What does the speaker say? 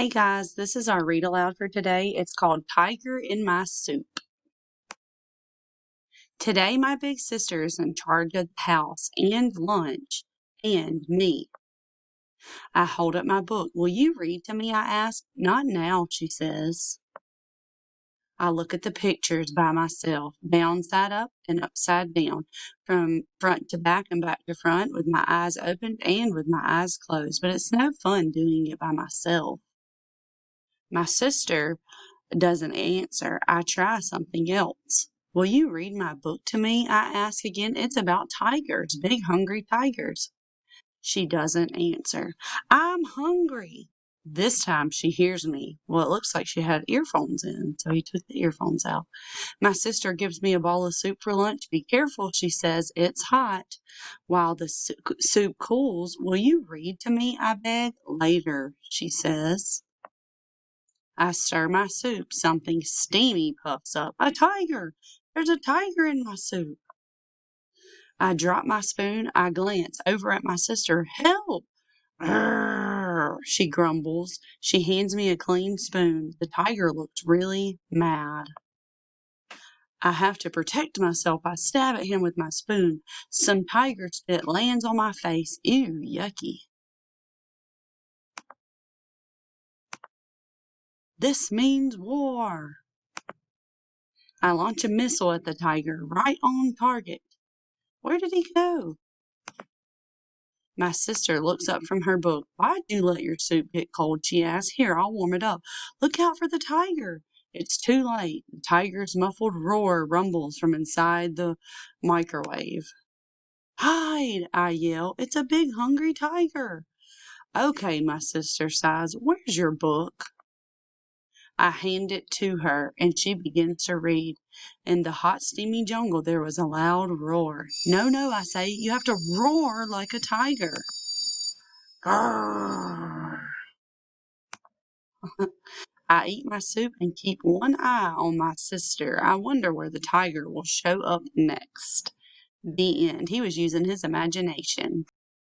Hey guys, this is our read aloud for today. It's called Tiger in My Soup. Today, my big sister is in charge of the house and lunch and me. I hold up my book. Will you read to me? I ask. Not now, she says. I look at the pictures by myself, down side up and upside down, from front to back and back to front, with my eyes opened and with my eyes closed. But it's no fun doing it by myself. My sister doesn't answer. I try something else. Will you read my book to me? I ask again. It's about tigers, big hungry tigers. She doesn't answer. I'm hungry. This time she hears me. Well, it looks like she had earphones in, so he took the earphones out. My sister gives me a bowl of soup for lunch. Be careful, she says. It's hot. While the soup cools, will you read to me? I beg. Later, she says. I stir my soup. Something steamy puffs up. A tiger! There's a tiger in my soup. I drop my spoon. I glance over at my sister. Help! Grrr, she grumbles. She hands me a clean spoon. The tiger looks really mad. I have to protect myself. I stab at him with my spoon. Some tiger spit lands on my face. Ew, yucky. This means war. I launch a missile at the tiger, right on target. Where did he go? My sister looks up from her book. Why'd you let your soup get cold? She asks. Here, I'll warm it up. Look out for the tiger. It's too late. The tiger's muffled roar rumbles from inside the microwave. Hide, I yell. It's a big hungry tiger. Okay, my sister sighs. Where's your book? I hand it to her, and she begins to read. In the hot, steamy jungle, there was a loud roar. No, no, I say, you have to roar like a tiger. Grrr. I eat my soup and keep one eye on my sister. I wonder where the tiger will show up next. The end. He was using his imagination.